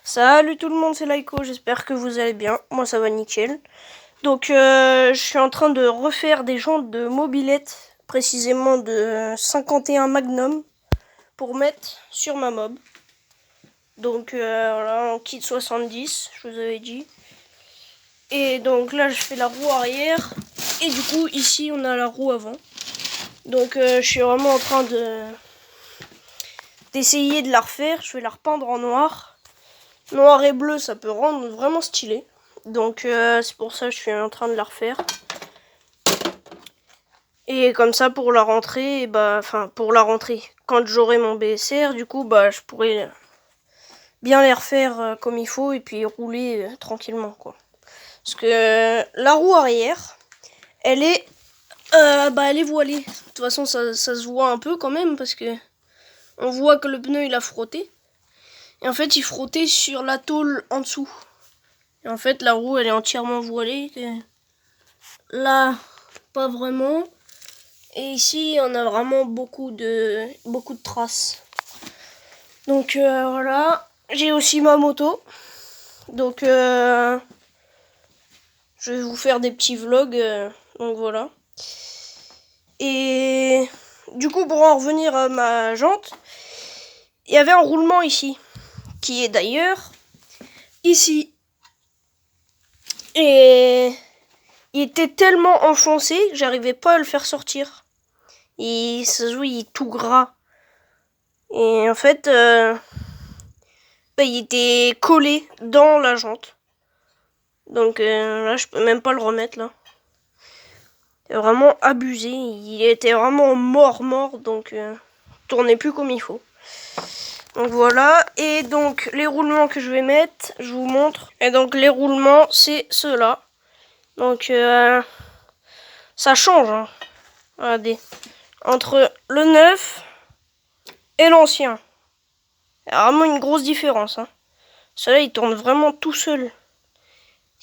Salut tout le monde, c'est Laiko, j'espère que vous allez bien. Moi ça va nickel. Donc je suis en train de refaire des jantes de mobilette, précisément de 51 Magnum, pour mettre sur ma mob. Donc voilà, en kit 70, je vous avais dit. Et donc là je fais la roue arrière, et du coup ici on a la roue avant. Donc je suis vraiment en train d'essayer de la refaire, je vais la repeindre en noir. Noir et bleu, ça peut rendre vraiment stylé. Donc c'est pour ça que je suis en train de la refaire. Et comme ça pour la rentrée, pour la rentrée, quand j'aurai mon BSR, du coup je pourrai bien les refaire comme il faut et puis rouler tranquillement quoi. Parce que la roue arrière, elle est voilée. De toute façon ça se voit un peu quand même parce que on voit que le pneu il a frotté. Et en fait il frottait sur la tôle en dessous. Et en fait la roue elle est entièrement voilée. Là pas vraiment. Et ici on a vraiment beaucoup de traces. Donc voilà. J'ai aussi ma moto. Donc je vais vous faire des petits vlogs. Donc voilà. Et du coup pour en revenir à ma jante, il y avait un roulement ici. Qui est d'ailleurs ici. Et il était tellement enfoncé que j'arrivais pas à le faire sortir. Et ça se voit, il est tout gras. Et en fait, il était collé dans la jante. Donc là, je peux même pas le remettre là. C'est vraiment abusé. Il était vraiment mort. Donc tournait plus comme il faut. Donc voilà. Et donc les roulements que je vais mettre, je vous montre. Et donc les roulements, c'est ceux-là. Donc ça change. Hein. Regardez. Entre le neuf et l'ancien. Il y a vraiment une grosse différence. Hein. Celui-là, il tourne vraiment tout seul.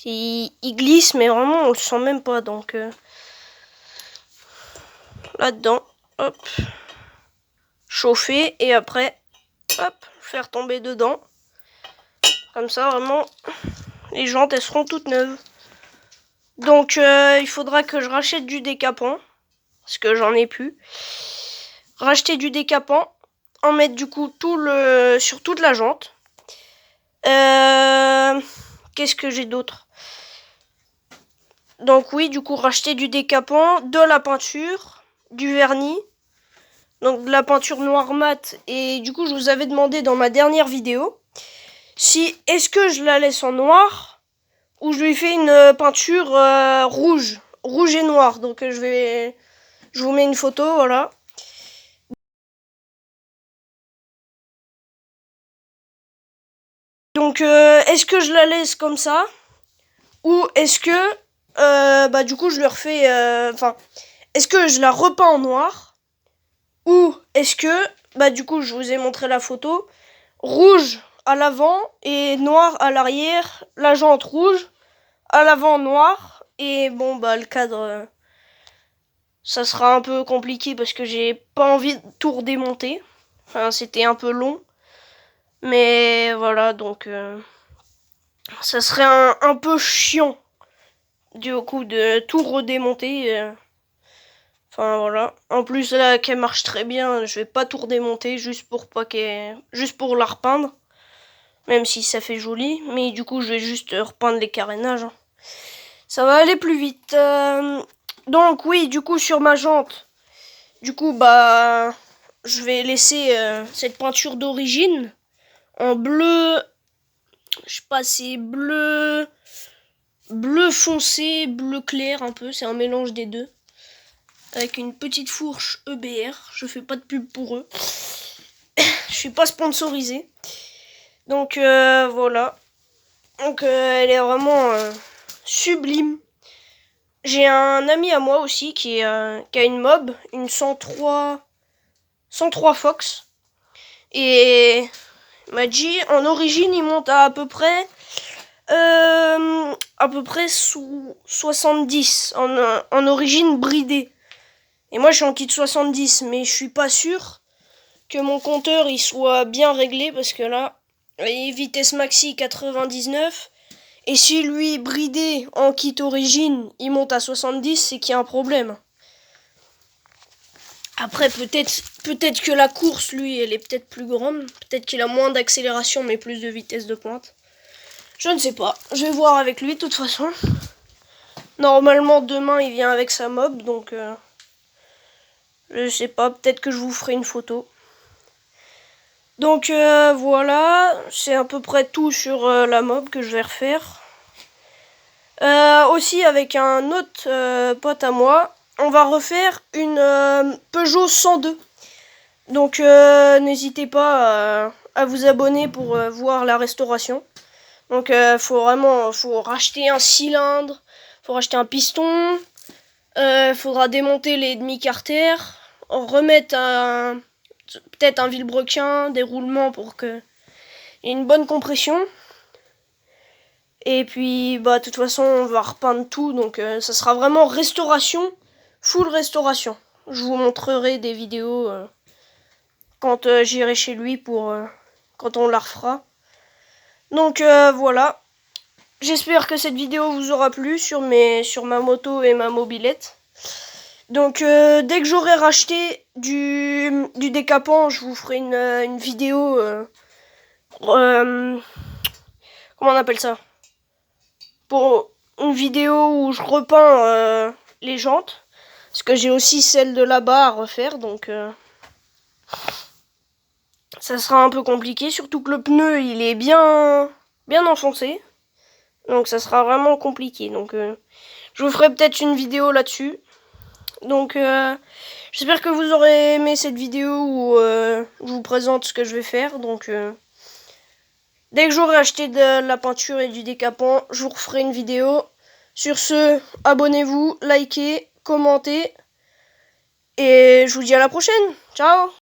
Il glisse, mais vraiment, on le sent même pas. Donc, là-dedans, hop, chauffer et après, hop, faire tomber dedans. Comme ça, vraiment, les jantes, elles seront toutes neuves. Donc, il faudra que je rachète du décapant. Parce que j'en ai plus. Racheter du décapant. En mettre du coup sur toute la jante. Qu'est-ce que j'ai d'autre? Donc oui, du coup, racheter du décapant, de la peinture, du vernis. Donc de la peinture noire mat. Et du coup, je vous avais demandé dans ma dernière vidéo si est-ce que je la laisse en noir ou je lui fais une peinture rouge et noir. Donc je vous mets une photo, voilà. Donc est-ce que je la laisse comme ça ou est-ce que du coup je lui refais est-ce que je la repeins en noir ou est-ce que du coup je vous ai montré la photo, rouge à l'avant et noir à l'arrière, la jante rouge, à l'avant noir, et bon le cadre ça sera un peu compliqué parce que j'ai pas envie de tout redémonter. Enfin, c'était un peu long. Mais voilà, donc ça serait un peu chiant du coup de tout redémonter. Enfin voilà. En plus là qu'elle marche très bien, je vais pas tout redémonter juste pour la repeindre. Même si ça fait joli, mais du coup je vais juste repeindre les carénages. Hein. Ça va aller plus vite. Donc oui, du coup sur ma jante, du coup je vais laisser cette peinture d'origine en bleu. Je sais pas, c'est bleu foncé, bleu clair un peu, c'est un mélange des deux. Avec une petite fourche EBR, je fais pas de pub pour eux. Je suis pas sponsorisé. Donc voilà. Donc elle est vraiment sublime. J'ai un ami à moi aussi qui a une mob, une 103 Fox. Et il m'a dit en origine il monte à peu près sous 70 en origine bridée. Et moi je suis en kit 70, mais je suis pas sûr que mon compteur il soit bien réglé parce que là Et vitesse maxi 99. Et si lui, bridé en kit origine, il monte à 70, c'est qu'il y a un problème. Après, peut-être que la course, lui, elle est peut-être plus grande. Peut-être qu'il a moins d'accélération, mais plus de vitesse de pointe. Je ne sais pas. Je vais voir avec lui, de toute façon. Normalement, demain, il vient avec sa mob, donc... je sais pas, peut-être que je vous ferai une photo. Donc, voilà. C'est à peu près tout sur la mob que je vais refaire. Aussi, avec un autre pote à moi, on va refaire une Peugeot 102. Donc n'hésitez pas à vous abonner pour voir la restauration. Donc faut racheter un cylindre, faut racheter un piston, faudra démonter les demi-carters, remettre peut-être un vilebrequin, des roulements pour que il y ait une bonne compression. Et puis bah de toute façon on va repeindre tout, donc ça sera vraiment restauration, full restauration. Je vous montrerai des vidéos quand j'irai chez lui pour quand on la refera. Donc voilà. J'espère que cette vidéo vous aura plu sur ma moto et ma mobilette. Donc dès que j'aurai racheté du décapant, je vous ferai une vidéo comment on appelle ça? Pour une vidéo où je repeins les jantes. Parce que j'ai aussi celle de là-bas à refaire, donc ça sera un peu compliqué, surtout que le pneu il est bien enfoncé. Donc ça sera vraiment compliqué. Donc je vous ferai peut-être une vidéo là-dessus. Donc j'espère que vous aurez aimé cette vidéo où je vous présente ce que je vais faire. Donc dès que j'aurai acheté de la peinture et du décapant, je vous referai une vidéo. Sur ce, abonnez-vous, likez, commentez. Et je vous dis à la prochaine. Ciao!